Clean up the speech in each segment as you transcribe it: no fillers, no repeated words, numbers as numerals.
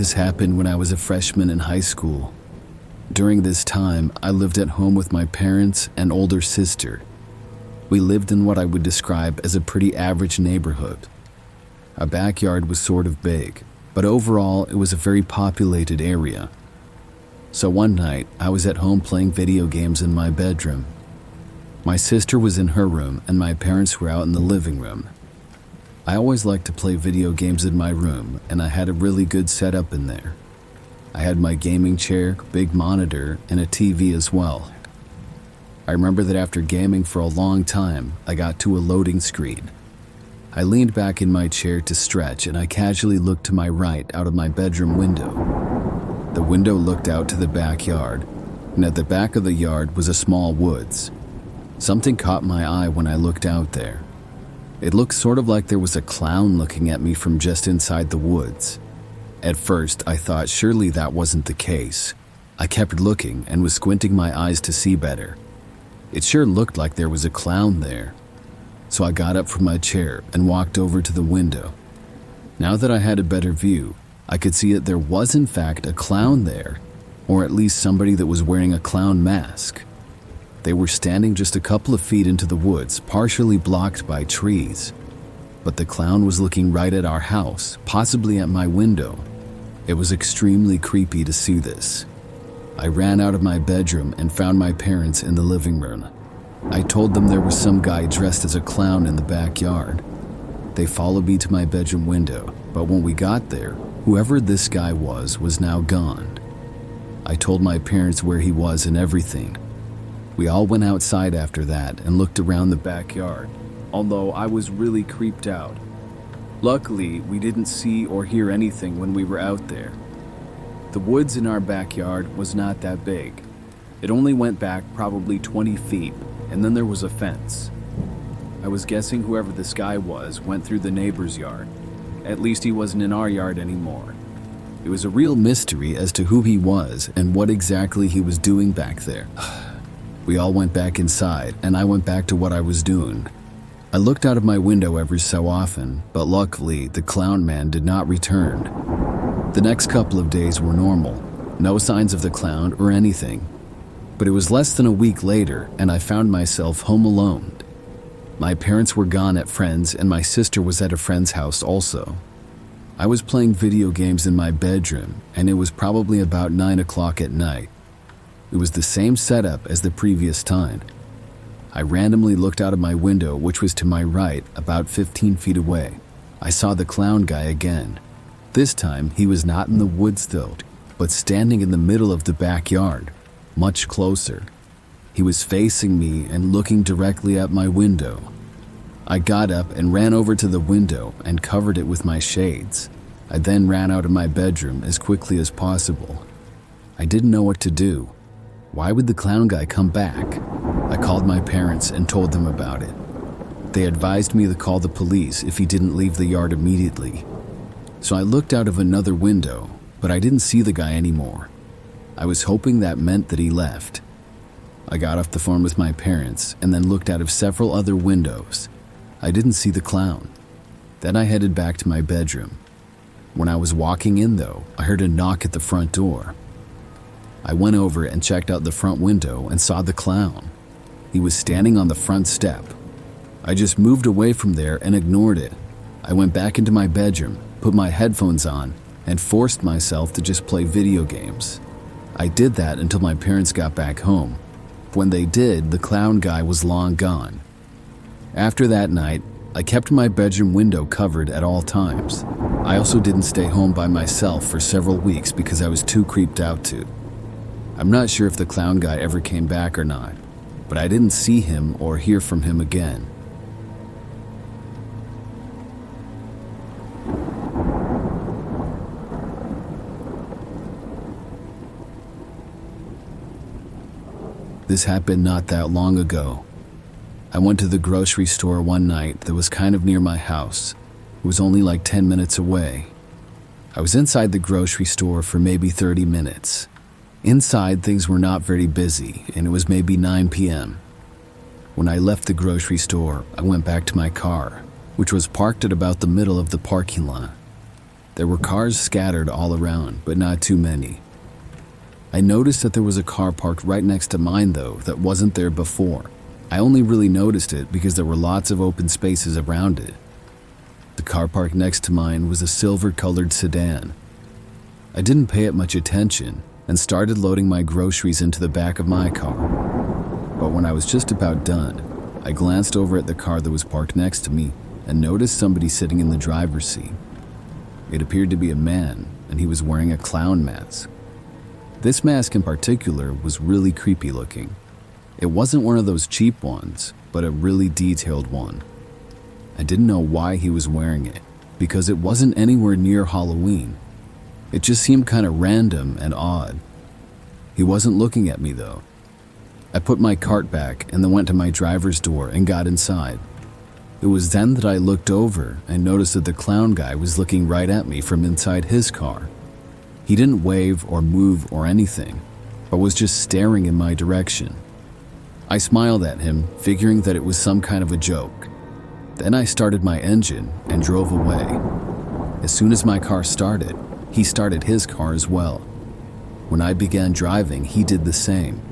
This happened when I was a freshman in high school. During this time, I lived at home with my parents and older sister. We lived in what I would describe as a pretty average neighborhood. Our backyard was sort of big, but overall it was a very populated area. So one night, I was at home playing video games in my bedroom. My sister was in her room and my parents were out in the living room. I always liked to play video games in my room, and I had a really good setup in there. I had my gaming chair, big monitor, and a TV as well. I remember that after gaming for a long time, I got to a loading screen. I leaned back in my chair to stretch, and I casually looked to my right out of my bedroom window. The window looked out to the backyard, and at the back of the yard was a small woods. Something caught my eye when I looked out there. It looked sort of like there was a clown looking at me from just inside the woods. At first, I thought surely that wasn't the case. I kept looking and was squinting my eyes to see better. It sure looked like there was a clown there. So I got up from my chair and walked over to the window. Now that I had a better view, I could see that there was in fact a clown there, or at least somebody that was wearing a clown mask. They were standing just a couple of feet into the woods, partially blocked by trees. But the clown was looking right at our house, possibly at my window. It was extremely creepy to see this. I ran out of my bedroom and found my parents in the living room. I told them there was some guy dressed as a clown in the backyard. They followed me to my bedroom window, but when we got there, whoever this guy was now gone. I told my parents where he was and everything. We all went outside after that and looked around the backyard, although I was really creeped out. Luckily, we didn't see or hear anything when we were out there. The woods in our backyard was not that big. It only went back probably 20 feet, and then there was a fence. I was guessing whoever this guy was went through the neighbor's yard. At least he wasn't in our yard anymore. It was a real mystery as to who he was and what exactly he was doing back there. We all went back inside, and I went back to what I was doing. I looked out of my window every so often, but luckily, the clown man did not return. The next couple of days were normal, no signs of the clown or anything. But it was less than a week later, and I found myself home alone. My parents were gone at friends, and my sister was at a friend's house also. I was playing video games in my bedroom, and it was probably about 9 o'clock at night. It was the same setup as the previous time. I randomly looked out of my window, which was to my right, about 15 feet away. I saw the clown guy again. This time, he was not in the woods though, but standing in the middle of the backyard, much closer. He was facing me and looking directly at my window. I got up and ran over to the window and covered it with my shades. I then ran out of my bedroom as quickly as possible. I didn't know what to do. Why would the clown guy come back? I called my parents and told them about it. They advised me to call the police if he didn't leave the yard immediately. So I looked out of another window, but I didn't see the guy anymore. I was hoping that meant that he left. I got off the phone with my parents and then looked out of several other windows. I didn't see the clown. Then I headed back to my bedroom. When I was walking in though, I heard a knock at the front door. I went over and checked out the front window and saw the clown. He was standing on the front step. I just moved away from there and ignored it. I went back into my bedroom, put my headphones on, and forced myself to just play video games. I did that until my parents got back home. When they did, the clown guy was long gone. After that night, I kept my bedroom window covered at all times. I also didn't stay home by myself for several weeks because I was too creeped out to. I'm not sure if the clown guy ever came back or not, but I didn't see him or hear from him again. This happened not that long ago. I went to the grocery store one night that was kind of near my house. It was only like 10 minutes away. I was inside the grocery store for maybe 30 minutes. Inside, things were not very busy, and it was maybe 9 p.m. When I left the grocery store, I went back to my car, which was parked at about the middle of the parking lot. There were cars scattered all around, but not too many. I noticed that there was a car parked right next to mine though that wasn't there before. I only really noticed it because there were lots of open spaces around it. The car parked next to mine was a silver-colored sedan. I didn't pay it much attention and started loading my groceries into the back of my car. But when I was just about done, I glanced over at the car that was parked next to me and noticed somebody sitting in the driver's seat. It appeared to be a man, and he was wearing a clown mask. This mask in particular was really creepy looking. It wasn't one of those cheap ones, but a really detailed one. I didn't know why he was wearing it, because it wasn't anywhere near Halloween. It just seemed kind of random and odd. He wasn't looking at me though. I put my cart back and then went to my driver's door and got inside. It was then that I looked over and noticed that the clown guy was looking right at me from inside his car. He didn't wave or move or anything, but was just staring in my direction. I smiled at him, figuring that it was some kind of a joke. Then I started my engine and drove away. As soon as my car started, he started his car as well. When I began driving, he did the same.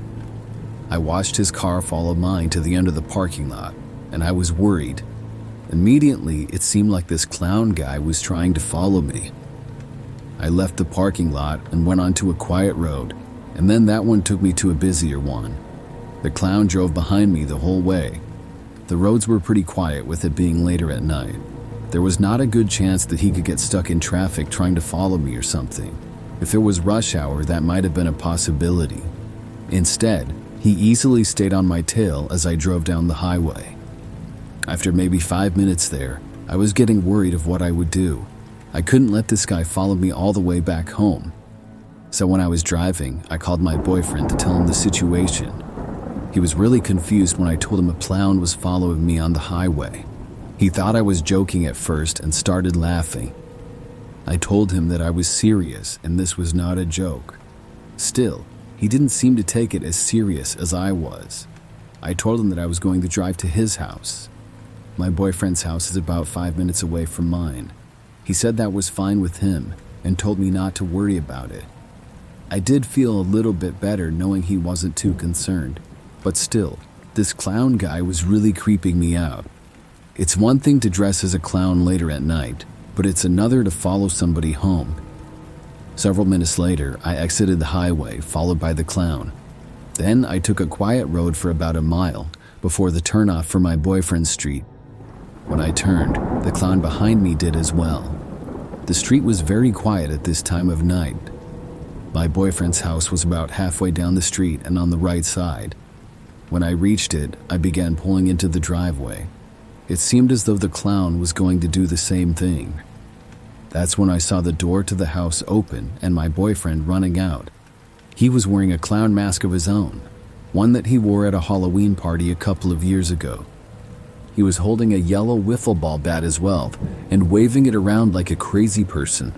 I watched his car follow mine to the end of the parking lot, and I was worried. Immediately, it seemed like this clown guy was trying to follow me. I left the parking lot and went onto a quiet road, and then that one took me to a busier one. The clown drove behind me the whole way. The roads were pretty quiet with it being later at night. There was not a good chance that he could get stuck in traffic trying to follow me or something. If it was rush hour, that might have been a possibility. Instead, he easily stayed on my tail as I drove down the highway. After maybe 5 minutes there, I was getting worried of what I would do. I couldn't let this guy follow me all the way back home. So when I was driving, I called my boyfriend to tell him the situation. He was really confused when I told him a clown was following me on the highway. He thought I was joking at first and started laughing. I told him that I was serious and this was not a joke. Still, he didn't seem to take it as serious as I was. I told him that I was going to drive to his house. My boyfriend's house is about 5 minutes away from mine. He said that was fine with him and told me not to worry about it. I did feel a little bit better knowing he wasn't too concerned, but still, this clown guy was really creeping me out. It's one thing to dress as a clown later at night, but it's another to follow somebody home. Several minutes later, I exited the highway, followed by the clown. Then I took a quiet road for about a mile before the turnoff for my boyfriend's street. When I turned, the clown behind me did as well. The street was very quiet at this time of night. My boyfriend's house was about halfway down the street and on the right side. When I reached it, I began pulling into the driveway. It seemed as though the clown was going to do the same thing. That's when I saw the door to the house open and my boyfriend running out. He was wearing a clown mask of his own, one that he wore at a Halloween party a couple of years ago. He was holding a yellow wiffle ball bat as well and waving it around like a crazy person.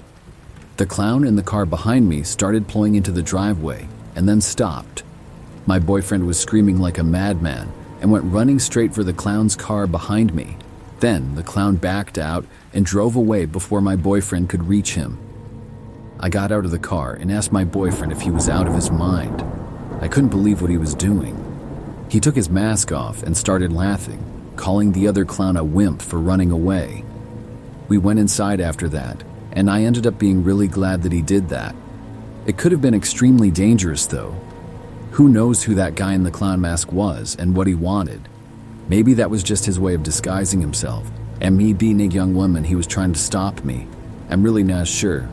The clown in the car behind me started pulling into the driveway and then stopped. My boyfriend was screaming like a madman and went running straight for the clown's car behind me. Then the clown backed out and drove away before my boyfriend could reach him. I got out of the car and asked my boyfriend if he was out of his mind. I couldn't believe what he was doing. He took his mask off and started laughing, calling the other clown a wimp for running away. We went inside after that, and I ended up being really glad that he did that. It could have been extremely dangerous though. Who knows who that guy in the clown mask was and what he wanted? Maybe that was just his way of disguising himself, and me being a young woman, he was trying to stop me. I'm really not sure,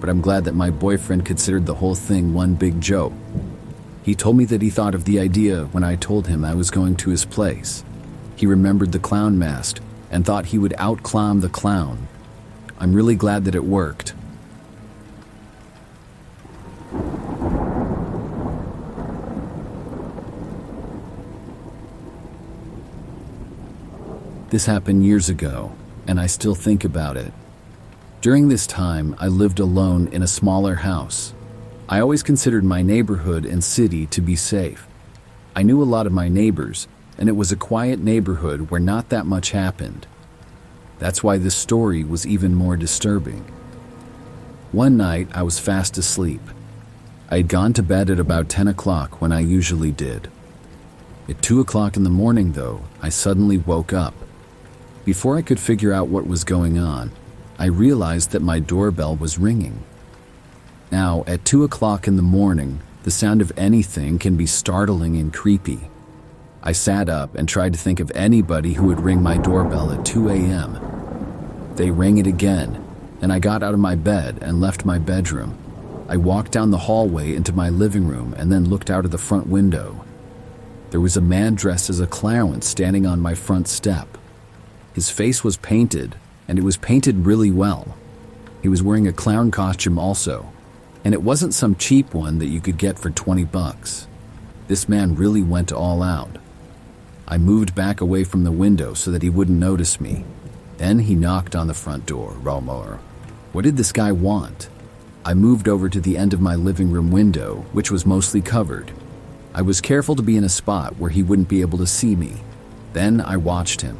but I'm glad that my boyfriend considered the whole thing one big joke. He told me that he thought of the idea when I told him I was going to his place. He remembered the clown mask and thought he would out-clown the clown. I'm really glad that it worked. This happened years ago, and I still think about it. During this time, I lived alone in a smaller house. I always considered my neighborhood and city to be safe. I knew a lot of my neighbors, and it was a quiet neighborhood where not that much happened. That's why this story was even more disturbing. One night, I was fast asleep. I had gone to bed at about 10 o'clock when I usually did. At 2 o'clock in the morning, though, I suddenly woke up. Before I could figure out what was going on, I realized that my doorbell was ringing. Now, at 2 o'clock in the morning, the sound of anything can be startling and creepy. I sat up and tried to think of anybody who would ring my doorbell at 2 a.m. They rang it again, and I got out of my bed and left my bedroom. I walked down the hallway into my living room and then looked out of the front window. There was a man dressed as a clown standing on my front step. His face was painted, and it was painted really well. He was wearing a clown costume also, and it wasn't some cheap one that you could get for $20. This man really went all out. I moved back away from the window so that he wouldn't notice me. Then he knocked on the front door. Romor. What did this guy want? I moved over to the end of my living room window, which was mostly covered. I was careful to be in a spot where he wouldn't be able to see me. Then I watched him.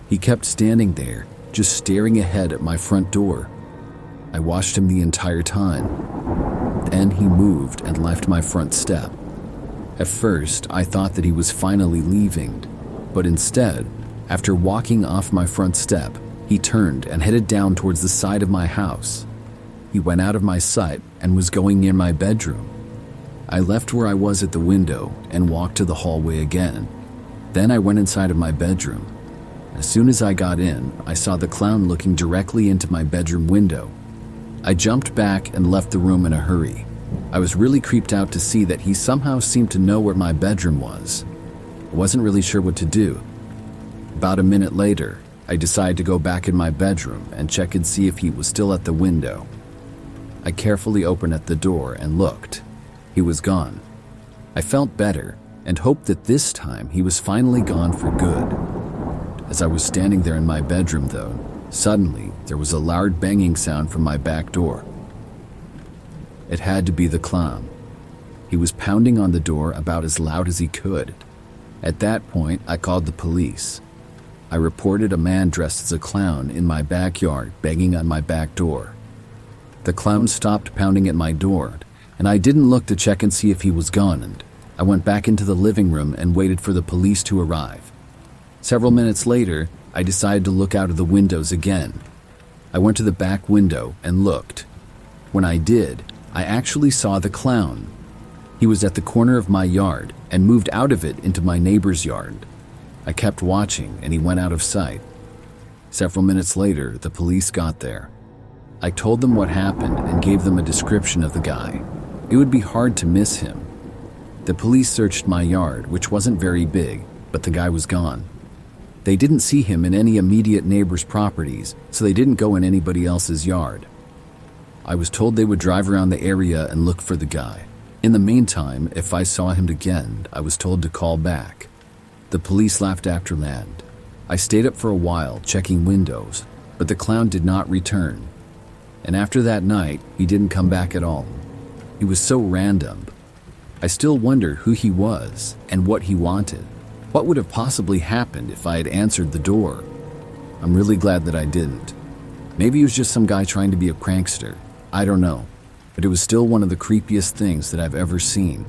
He kept standing there, just staring ahead at my front door. I watched him the entire time. Then he moved and left my front step. At first, I thought that he was finally leaving, but instead, after walking off my front step, he turned and headed down towards the side of my house. He went out of my sight and was going near my bedroom. I left where I was at the window and walked to the hallway again. Then I went inside of my bedroom. As soon as I got in, I saw the clown looking directly into my bedroom window. I jumped back and left the room in a hurry. I was really creeped out to see that he somehow seemed to know where my bedroom was. I wasn't really sure what to do. About a minute later, I decided to go back in my bedroom and check and see if he was still at the window. I carefully opened at the door and looked. He was gone. I felt better and hoped that this time he was finally gone for good. As I was standing there in my bedroom, though, suddenly there was a loud banging sound from my back door. It had to be the clown. He was pounding on the door about as loud as he could. At that point, I called the police. I reported a man dressed as a clown in my backyard banging on my back door. The clown stopped pounding at my door, and I didn't look to check and see if he was gone, and I went back into the living room and waited for the police to arrive. Several minutes later, I decided to look out of the windows again. I went to the back window and looked. When I did, I actually saw the clown. He was at the corner of my yard and moved out of it into my neighbor's yard. I kept watching and he went out of sight. Several minutes later, the police got there. I told them what happened and gave them a description of the guy. It would be hard to miss him. The police searched my yard, which wasn't very big, but the guy was gone. They didn't see him in any immediate neighbors' properties, so they didn't go in anybody else's yard. I was told they would drive around the area and look for the guy. In the meantime, if I saw him again, I was told to call back. The police left after that. I stayed up for a while, checking windows, but the clown did not return. And after that night, he didn't come back at all. He was so random. I still wonder who he was and what he wanted. What would have possibly happened if I had answered the door? I'm really glad that I didn't. Maybe he was just some guy trying to be a prankster. I don't know, but it was still one of the creepiest things that I've ever seen.